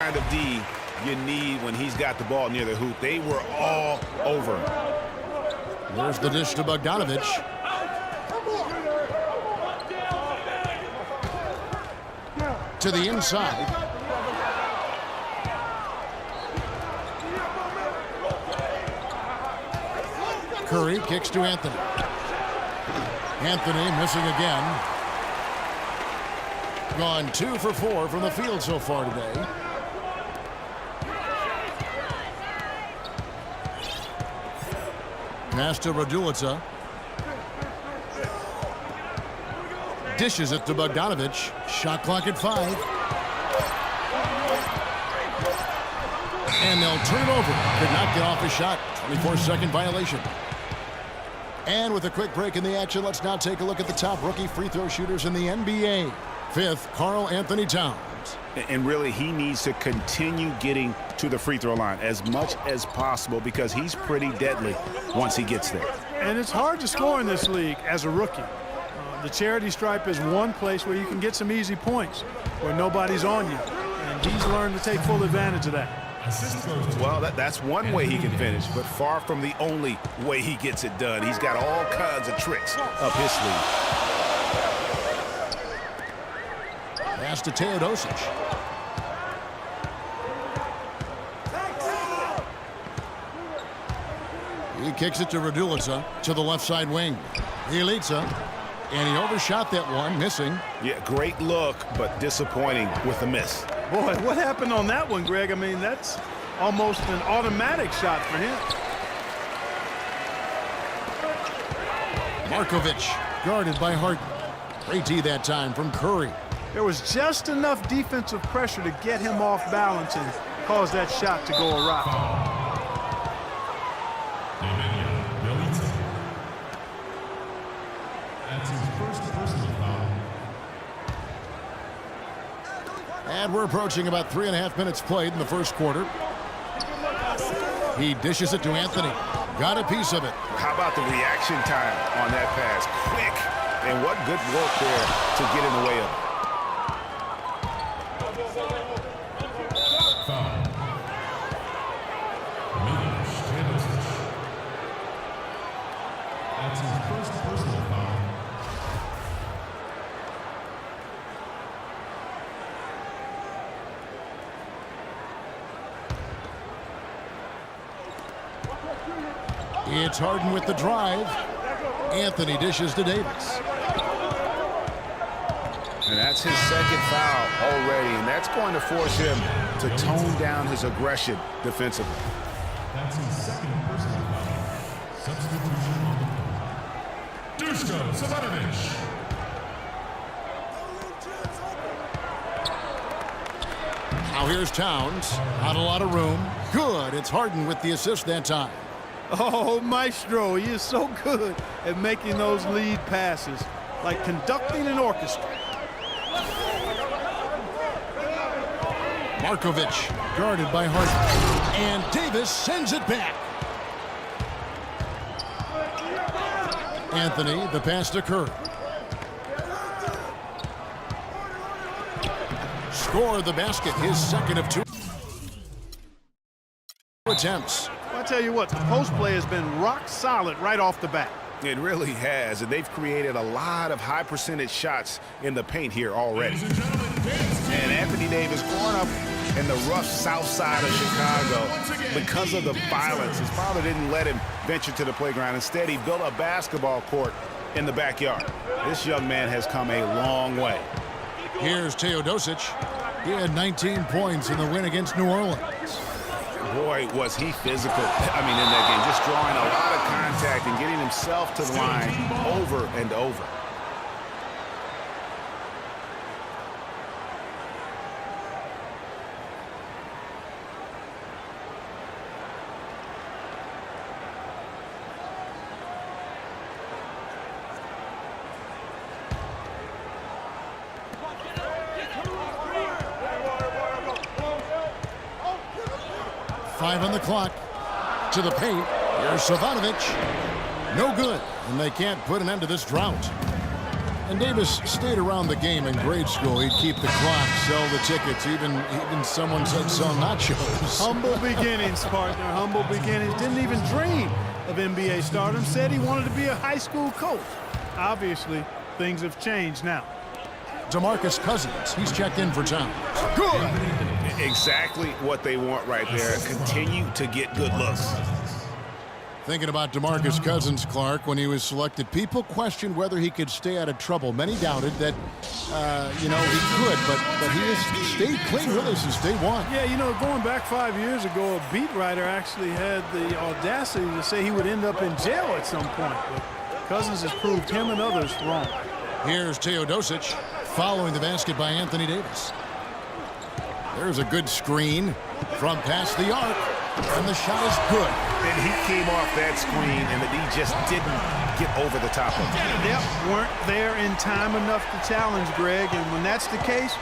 Kind of D you need when he's got the ball near the hoop. They were all over him. There's the dish to Bogdanovic. To the inside. Curry kicks to Anthony. Anthony missing again. Gone 2 for 4 from the field so far today. Pass to Radulica. Dishes it to Bogdanovic. Shot clock at 5. And they'll turn it over. Could not get off the shot. 24-second violation. And with a quick break in the action, let's now take a look at the top rookie free throw shooters in the NBA. 5th, Karl Anthony Towns. And really, he needs to continue getting to the free throw line as much as possible because he's pretty deadly once he gets there. And it's hard to score in this league as a rookie. The charity stripe is one place where you can get some easy points, where nobody's on you. And he's learned to take full advantage of that. Well, that's one way he can finish, but far from the only way he gets it done. He's got all kinds of tricks up his sleeve. Pass to Teodosic. He kicks it to Radulica to the left side wing. Radulica, and he overshot that one, missing. Yeah, great look, but disappointing with the miss. Boy, what happened on that one, Greg? I mean, that's almost an automatic shot for him. Markovic, guarded by Harden. Great D that time from Curry. There was just enough defensive pressure to get him off balance and cause that shot to go awry. And we're approaching about 3.5 minutes played in the first quarter. He dishes it to Anthony. Got a piece of it. How about the reaction time on that pass? Quick. And what good work there to get in the way of it. That's his first personal foul. It's Harden with the drive. Anthony dishes to Davis. And that's his second foul already, and that's going to force him to tone down his aggression defensively. That's his second personal foul. Substitution on the floor. Duško Savanović. Now here's Towns. Not a lot of room. Good. It's Harden with the assist that time. Oh, Maestro, he is so good at making those lead passes, like conducting an orchestra. Markovic, guarded by Harden. And Davis sends it back. Anthony, the pass to Curry. Scored the basket, his second of 2 attempts. I tell you what, the post play has been rock solid right off the bat. It really has, and they've created a lot of high percentage shots in the paint here already. And Anthony Davis growing up in the rough south side of Chicago because of the violence. His father didn't let him venture to the playground. Instead, he built a basketball court in the backyard. This young man has come a long way. Here's Teodosic. He had 19 points in the win against New Orleans. Boy, was he physical, in that game. Just drawing a lot of contact and getting himself to the line over and over. Five on the clock. To the paint. Here's Savanovic. No good. And they can't put an end to this drought. And Davis stayed around the game in grade school. He'd keep the clock, sell the tickets, even someone said sell nachos. Humble beginnings, partner, humble beginnings. Didn't even dream of NBA stardom. Said he wanted to be a high school coach. Obviously, things have changed now. DeMarcus Cousins, he's checked in for time. Good. Exactly what they want right there. Continue to get good looks. Thinking about DeMarcus Cousins, Clark, when he was selected, people questioned whether he could stay out of trouble. Many doubted that, he could, but he has stayed clean with us since day one. Yeah, going back 5 years ago, a beat writer actually had the audacity to say he would end up in jail at some point. But Cousins has proved him and others wrong. Here's Teodosic following the basket by Anthony Davis. There's a good screen from past the arc, and the shot is good. And he came off that screen, and the D just didn't get over the top of him. Yep, weren't there in time enough to challenge Greg, and when that's the case,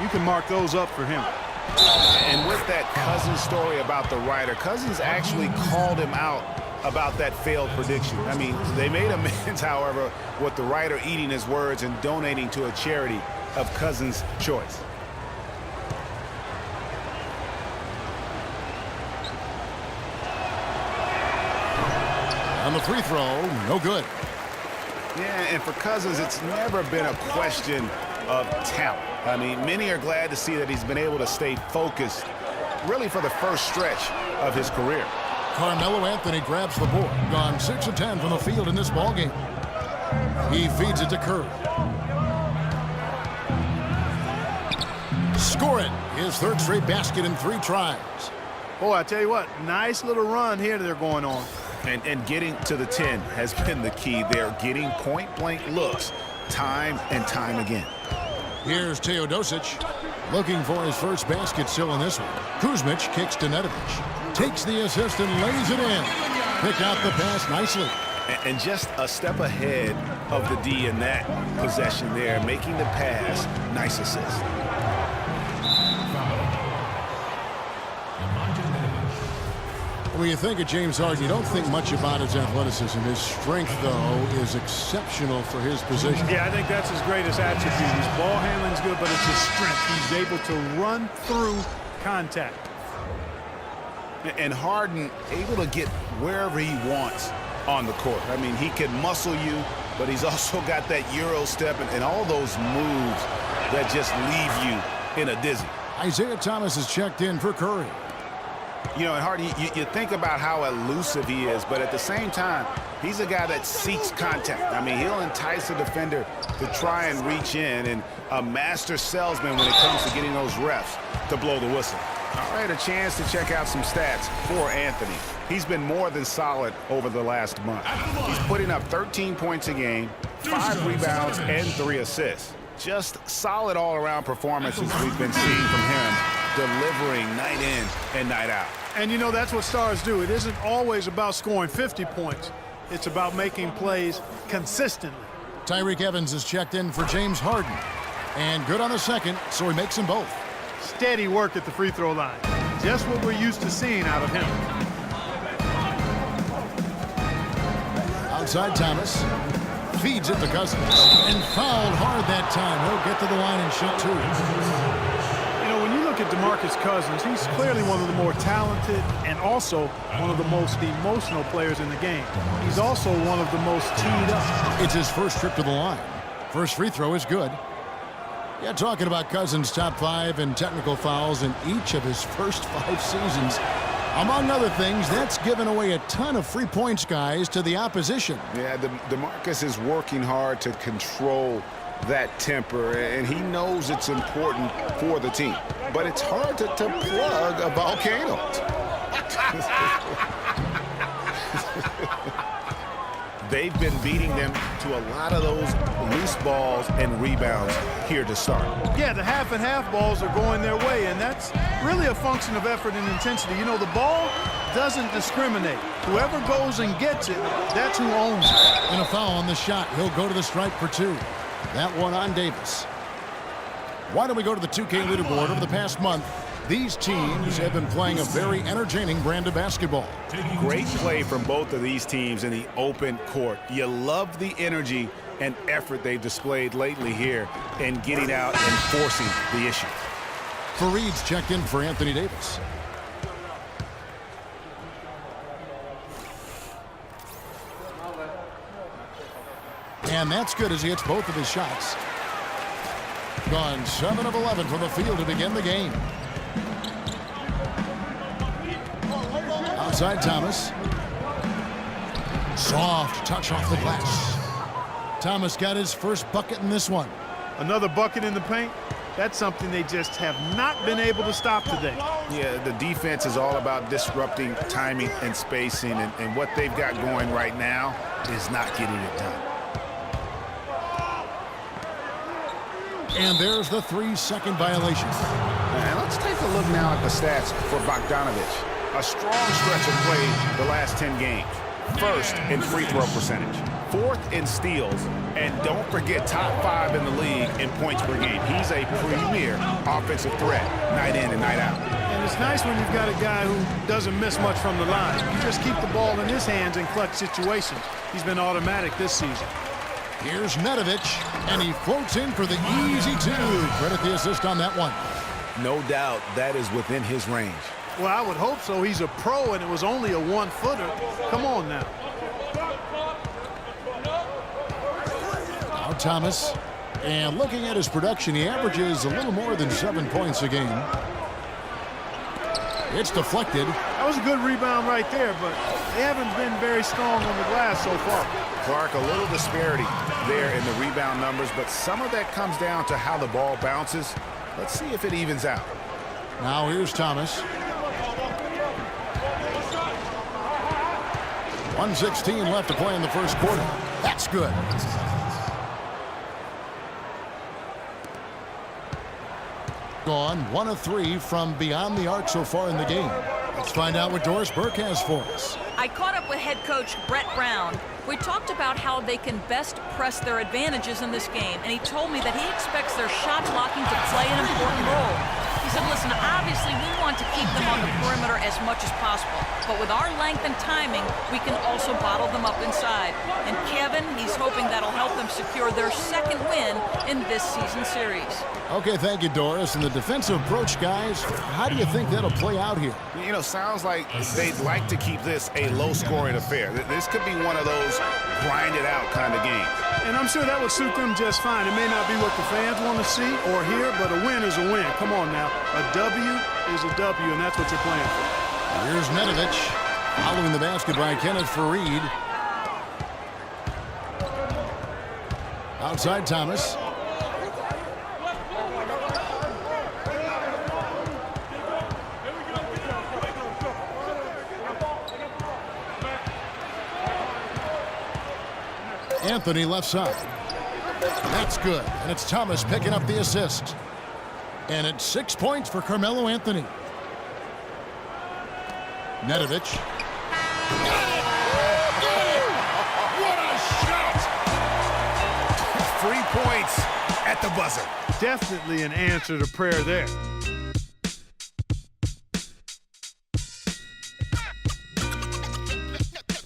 you can mark those up for him. And with that Cousins story about the writer, Cousins actually called him out about that failed prediction. I mean, they made amends, however, with the writer eating his words and donating to a charity of Cousins' choice. On the free throw, no good. Yeah, and for Cousins, it's never been a question of talent. I mean, many are glad to see that he's been able to stay focused, really for the first stretch of his career. Carmelo Anthony grabs the board. Gone 6 of 10 from the field in this ballgame. He feeds it to Curry. Score it. His third straight basket in 3 tries. Boy, I tell you what, nice little run here they're going on. And getting to the 10 has been the key. They're getting point-blank looks time and time again. Here's Teodosic looking for his first basket still in this one. Kuzmic kicks to Nedovic. Takes the assist and lays it in. Picked out the pass nicely. And just a step ahead of the D in that possession there, making the pass. Nice assist. When you think of James Harden, you don't think much about his athleticism. His strength, though, is exceptional for his position. Yeah, I think that's his greatest attribute. His ball handling's good, but it's his strength. He's able to run through contact. And Harden able to get wherever he wants on the court. I mean, he can muscle you, but he's also got that Euro step and all those moves that just leave you in a dizzy. Isaiah Thomas is checked in for Curry. And Harden, you think about how elusive he is, but at the same time, he's a guy that seeks contact. I mean, he'll entice a defender to try and reach in, and a master salesman when it comes to getting those refs to blow the whistle. All right, a chance to check out some stats for Anthony. He's been more than solid over the last month. He's putting up 13 points a game, 5 rebounds, and 3 assists. Just solid all-around performances we've been seeing from him, delivering night in and night out. And that's what stars do. It isn't always about scoring 50 points. It's about making plays consistently. Tyreek Evans is checked in for James Harden. And good on the second, so he makes them both. Steady work at the free throw line. Just what we're used to seeing out of him. Outside Thomas. Feeds it to Cousins. And fouled hard that time. He'll get to the line and shoot 2. When you look at DeMarcus Cousins, he's clearly one of the more talented and also one of the most emotional players in the game. He's also one of the most teed up. It's his first trip to the line. First free throw is good. Yeah, talking about Cousins' top 5 in technical fouls in each of his first 5 seasons. Among other things, that's given away a ton of free points, guys, to the opposition. Yeah, DeMarcus is working hard to control that temper, and he knows it's important for the team. But it's hard to plug a volcano. They've been beating them to a lot of those loose balls and rebounds here to start. Yeah, the half and half balls are going their way, and that's really a function of effort and intensity. The ball doesn't discriminate. Whoever goes and gets it, that's who owns it. And a foul on the shot. He'll go to the stripe for 2. That one on Davis. Why don't we go to the 2K leaderboard? Over the past month, these teams have been playing a very entertaining brand of basketball. Great play from both of these teams in the open court. You love the energy and effort they've displayed lately here in getting out and forcing the issue. Fareed's checked in for Anthony Davis. And that's good as he hits both of his shots. Gone 7 of 11 from the field to begin the game. Outside Thomas. Soft touch off the glass. Thomas got his first bucket in this one. Another bucket in the paint. That's something they just have not been able to stop today. Yeah, the defense is all about disrupting timing and spacing, and what they've got going right now is not getting it done. And there's the 3-second violation. And let's take a look now at the stats for Bogdanovic. A strong stretch of play the last 10 games. First in free throw percentage, fourth in steals, and don't forget top 5 in the league in points per game. He's a premier offensive threat night in and night out. And it's nice when you've got a guy who doesn't miss much from the line. You just keep the ball in his hands in clutch situations. He's been automatic this season. Here's Nedovic, and he floats in for the easy 2. Credit the assist on that one. No doubt that is within his range. Well, I would hope so. He's a pro, and it was only a 1-footer. Come on now. Now Thomas. And looking at his production, he averages a little more than 7 points a game. It's deflected. That was a good rebound right there, but they haven't been very strong on the glass so far. Clark, a little disparity there in the rebound numbers, but some of that comes down to how the ball bounces. Let's see if it evens out. Now here's Thomas. 1:16 left to play in the first quarter. That's good. Gone 1 of 3 from beyond the arc so far in the game. Let's find out what Doris Burke has for us. I caught up with head coach Brett Brown. We talked about how they can best press their advantages in this game, and he told me that he expects their shot blocking to play an important role. He said, listen, obviously we want to keep them on the perimeter as much as possible, but with our length and timing, we can also bottle them up inside. And Kevin, he's hoping that'll help them secure their second win in this season series. Okay, thank you, Doris. And the defensive approach, guys, how do you think that'll play out here? You know, sounds like they'd like to keep this a low-scoring affair. This could be one of those grind-it-out kind of games. And I'm sure that would suit them just fine. It may not be what the fans want to see or hear, but a win is a win. Come on now. A W is a W, and that's what you're playing for. Here's Nedovic. Following the basket by Kenneth Fareed. Outside Thomas. Anthony left side. That's good. And it's Thomas picking up the assist. And it's 6 points for Carmelo Anthony. Nedovic. What a shot! 3 points at the buzzer. Definitely an answer to prayer there.